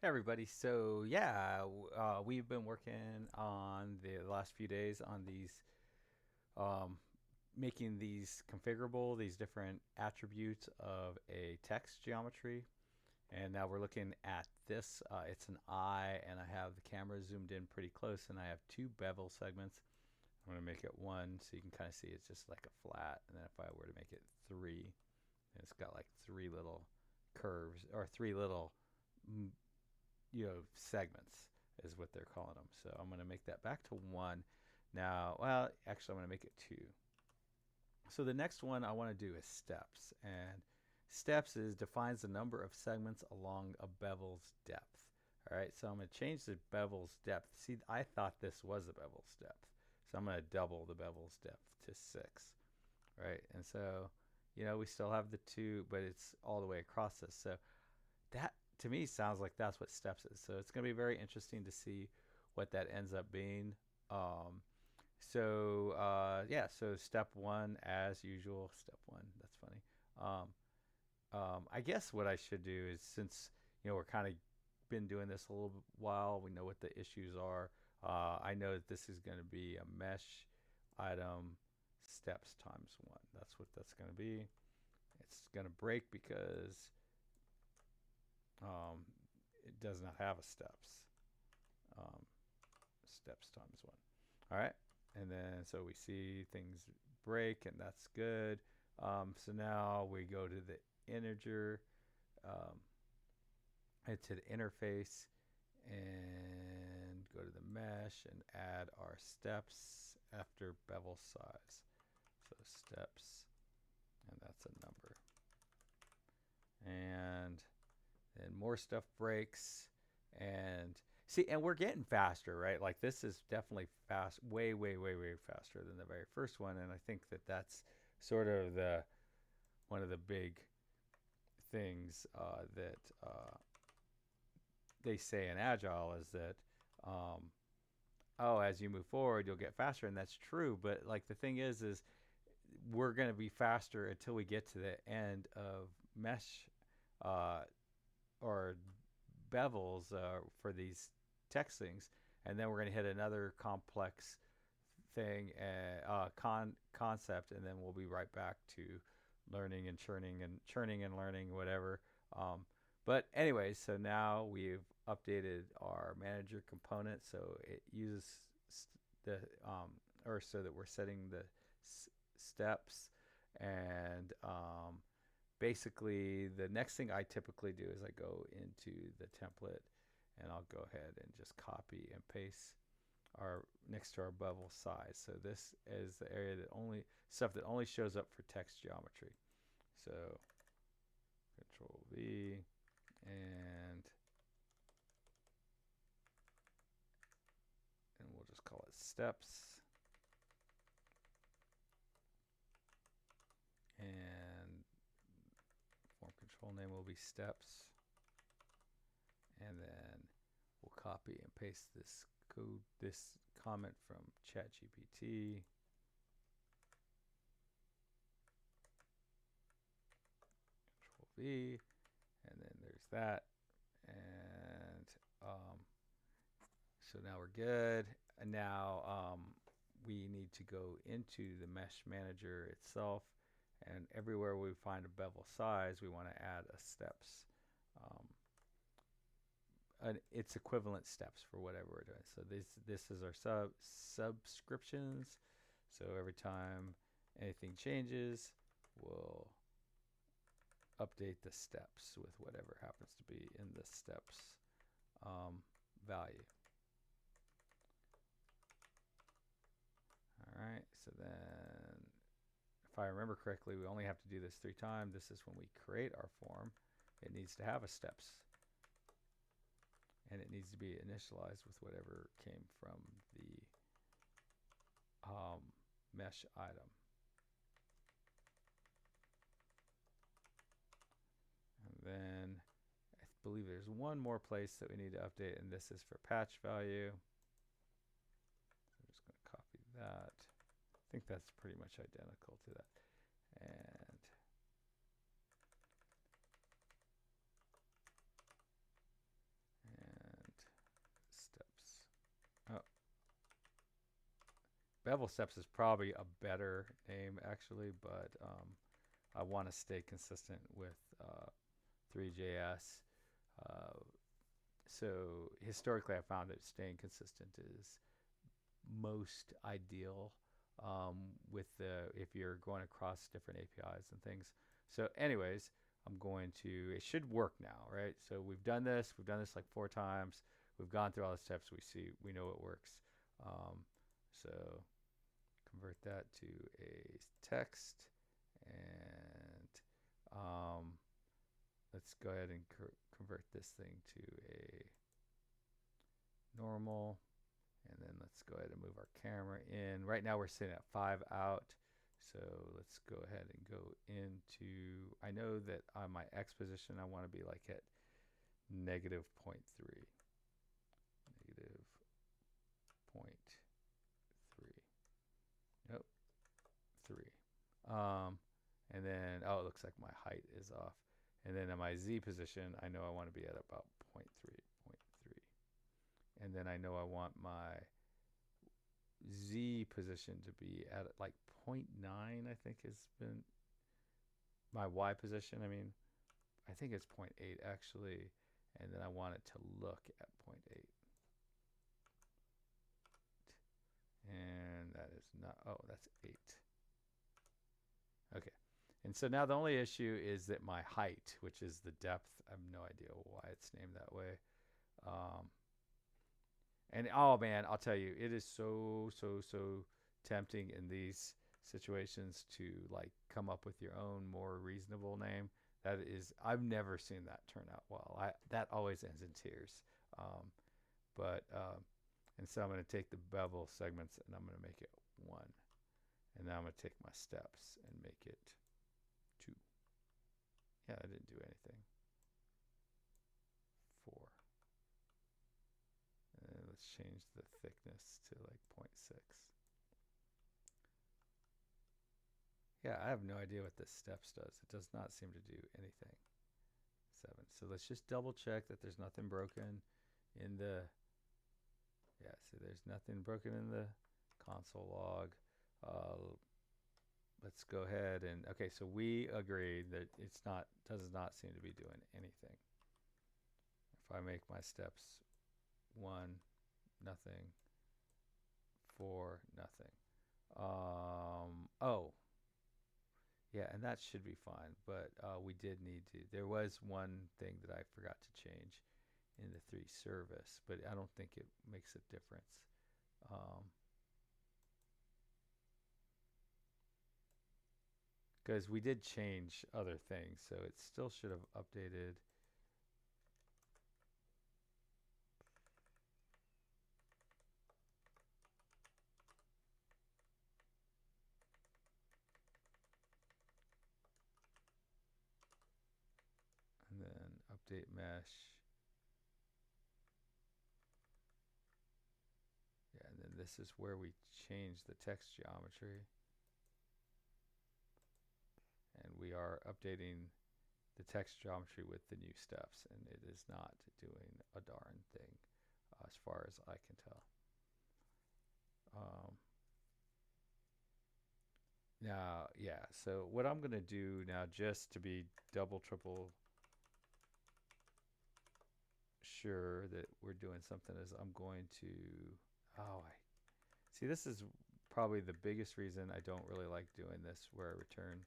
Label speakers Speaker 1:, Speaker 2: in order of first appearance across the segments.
Speaker 1: Hey everybody. So yeah, we've been working on the last few days on these, um, making these configurable, these different attributes of a text geometry. And now we're looking at this. It's an eye, and I have the camera zoomed in pretty close, and I have two bevel segments. I'm going to make it one so you can kind of see it's just like a flat. And then if I were to make it three, it's got like three little curves or three little mm, segments is what they're calling them. So I'm going to make that back to one. Now, well, actually, I'm going to make it two. So the next one I want to do is steps, and steps is defines the number of segments along a bevel's depth. All right, so I'm going to change the bevel's depth. See, I thought this was the bevel's depth, so I'm going to double the bevel's depth to 6. Right, and so we still have the two, but it's all the way across this. So that to me sounds like that's what steps is. So it's going to be very interesting to see what that ends up being. Um, yeah, so step one, as usual, step one. That's funny. Um, I guess what I should do is, since we're kind of been doing this a little while, we know what the issues are. I know that this is going to be a mesh item steps times one. That's what that's going to be. It's going to break because um, it does not have a steps. Um, steps times one. All right. And then so we see things break, and that's good. So now we go to the integer, um, and to the interface, and go to the mesh and add our steps after bevel size. So steps, and that's a number. And then more stuff breaks, and see, and we're getting faster, right? Like this is definitely fast, way way faster than the very first one. And I think that that's sort of the one of the big things that they say in agile is that, um, oh, as you move forward you'll get faster, and that's true. But like the thing is we're going to be faster until we get to the end of mesh, uh, or bevels for these text things, and then we're going to hit another complex thing, concept, and then we'll be right back to learning and churning and learning whatever. But anyways, so now we've updated our manager component, so it uses the or so that we're setting the steps. And basically the next thing I typically do is I go into the template, and I'll go ahead and just copy and paste our next to our bevel size. So this is the area that only shows up for text geometry. So Control V, and we'll just call it steps, and form control name will be steps, and then we'll copy and paste this comment from ChatGPT. Control V, and then there's that. And so now we're good. And now we need to go into the mesh manager itself, and everywhere we find a bevel size, we want to add a steps, um, its equivalent steps for whatever we're doing. So this is our subscriptions. So every time anything changes, we'll update the steps with whatever happens to be in the steps value. All right, so then if I remember correctly, we only have to do this 3 times. This is when we create our form. It needs to have a steps, and it needs to be initialized with whatever came from the mesh item. And then I believe there's one more place that we need to update, and this is for patch value. I'm just going to copy that. I think that's pretty much identical to that. bevel steps is probably a better name actually, but I want to stay consistent with ThreeJS. Uh, so historically, I found that staying consistent is most ideal with the if you're going across different APIs and things. So, anyways, I'm going to. It should work now, right? So we've done this. We've done this like 4 times. We've gone through all the steps. We know it works. Um, so convert that to a text, and let's go ahead and convert this thing to a normal. And then let's go ahead and move our camera in. Right now we're sitting at 5 out. So let's go ahead and go into, I know that on my X position, I want to be like at negative 0.3. Negative 0.3. Nope, 3. And then, oh, it looks like my height is off. And then in my Z position, I know I want to be at about 0.3, 0.3. And then I know I want my Z position to be at like 0.9, I think has been my Y position. I mean, I think it's 0.8 actually. And then I want it to look at 0.8. And that is not, oh, that's 8. Okay. And so now the only issue is that my height, which is the depth, I have no idea why it's named that way. And oh man, I'll tell you, it is so tempting in these situations to like come up with your own more reasonable name. That is, I've never seen that turn out well. That always ends in tears. Um, and so I'm going to take the bevel segments and I'm going to make it 1. And then I'm going to take my steps and make it 2. Yeah, I didn't do anything. 4. And let's change the thickness to like 0.6. Yeah, I have no idea what this steps does. It does not seem to do anything. 7. So let's just double check that there's nothing broken in the, yeah, see there's nothing broken in the console log. Let's go ahead and, okay, so we agreed that it's not, does not seem to be doing anything. If I make my steps 1, nothing, 4, nothing. Oh, yeah, and that should be fine, but we did need to, there was one thing that I forgot to change in the 3 service, but I don't think it makes a difference. Because we did change other things, so it still should have updated. And then update mesh. Yeah, and then this is where we change the text geometry. And we are updating the text geometry with the new steps, and it is not doing a darn thing as far as I can tell. Now, yeah, so what I'm going to do now, just to be double, triple sure that we're doing something, is I'm going to, oh, see, this is probably the biggest reason I don't really like doing this, where I return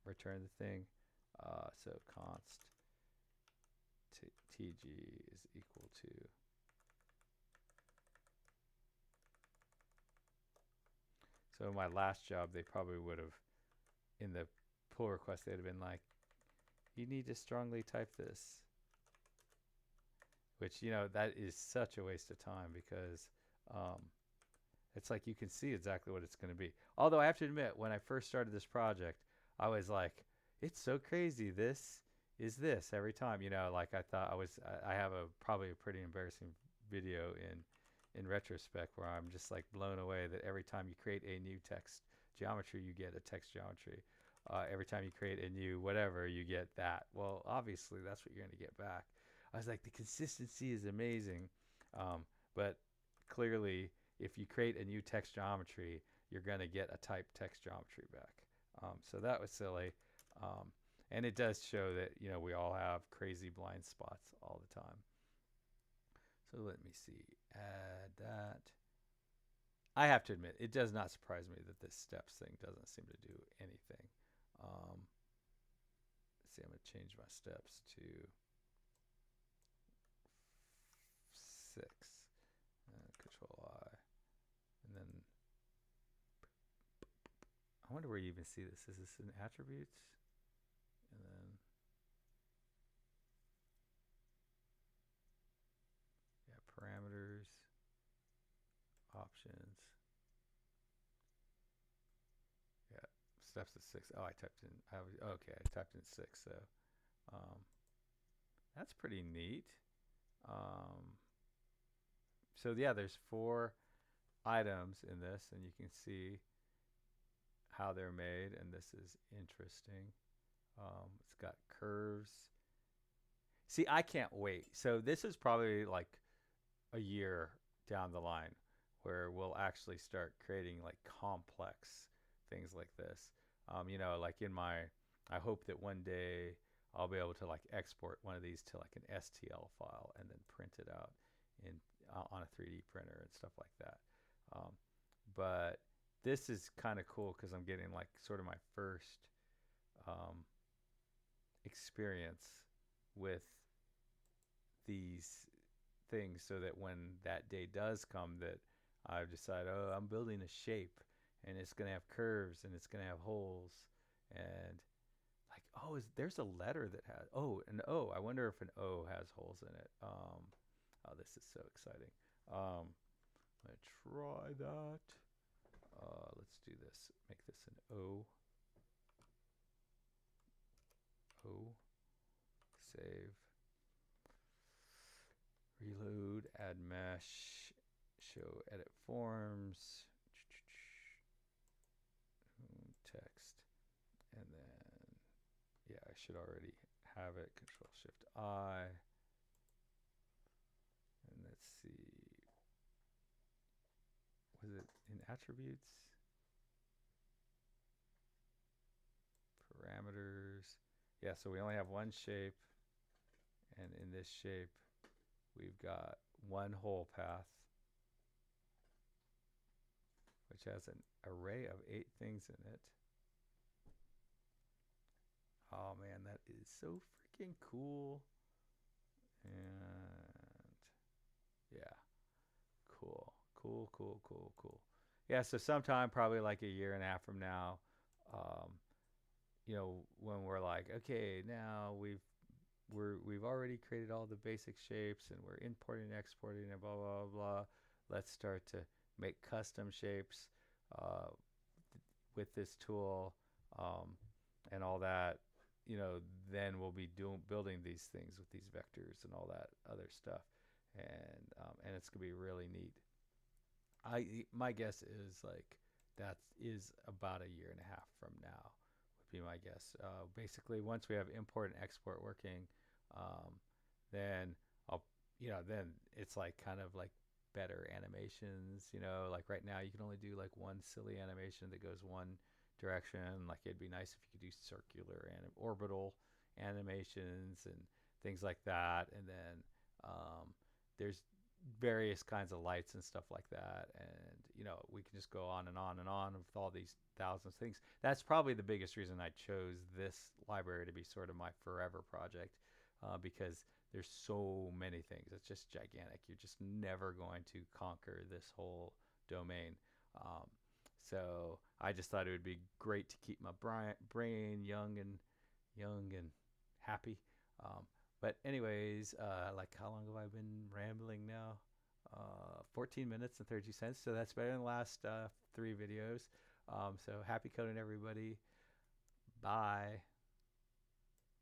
Speaker 1: the thing. So const tg is equal to, so in my last job, they probably would have, in the pull request, they'd have been like, you need to strongly type this. Which, you know, that is such a waste of time, because it's like you can see exactly what it's going to be. Although I have to admit, when I first started this project, I was like, it's so crazy. This is this every time. You know, like I thought I have probably a pretty embarrassing video in retrospect, where I'm just like blown away that every time you create a new text geometry, you get a text geometry. Every time you create a new whatever, you get that. Well, obviously, that's what you're going to get back. I was like, the consistency is amazing, but clearly, if you create a new text geometry, you're going to get a type text geometry back. So that was silly. Um, and it does show that, we all have crazy blind spots all the time. So let me see. Add that. I have to admit, it does not surprise me that this steps thing doesn't seem to do anything. Let's see, I'm going to change my steps to 6. Control I. And then I wonder where you even see this. Is this in attributes? And then parameters, options. Yeah, steps is 6. Oh, I typed in. Okay, I typed in 6. So that's pretty neat. So yeah, there's 4 items in this, and you can see how they're made, and this is interesting. It's got curves. See, I can't wait. So this is probably like a year down the line where we'll actually start creating like complex things like this. Like I hope that one day I'll be able to like export one of these to like an STL file and then print it out in on a 3D printer and stuff like that. But this is kind of cool because I'm getting like sort of my first experience with these things, so that when that day does come, that I've decided, oh, I'm building a shape and it's going to have curves and it's going to have holes, and like, oh, there's a letter that has, an O. I wonder if an O has holes in it. Oh, this is so exciting. I'm going to try that. Let's do this. Make this an O. Save. Reload, add mesh, show edit forms, text, and then, yeah, I should already have it. Control Shift I. And let's see. Was it in attributes? Parameters. Yeah, so we only have one shape. And in this shape, we've got one hole path, which has an array of 8 things in it. Oh man, that is so freaking cool. And yeah, cool. Yeah, so sometime probably like a year and a half from now, when we're like, okay, now we've already created all the basic shapes and we're importing and exporting and blah blah blah. Let's start to make custom shapes with this tool, and all that. Then we'll be building these things with these vectors and all that other stuff, and it's gonna be really neat. My guess is like that is about a year and a half from now would be my guess. Basically, once we have import and export working, then then it's like kind of like better animations. Like right now you can only do like one silly animation that goes one direction. Like it'd be nice if you could do circular and orbital animations and things like that. And then there's various kinds of lights and stuff like that, and we can just go on and on and on with all these thousands of things. That's probably the biggest reason I chose this library to be sort of my forever project, because there's so many things. It's just gigantic. You're just never going to conquer this whole domain. So I just thought it would be great to keep my brain young and happy. But anyways, like how long have I been rambling now? 14 minutes and 32 cents. So that's better than the last 3 videos. So happy coding, everybody. Bye.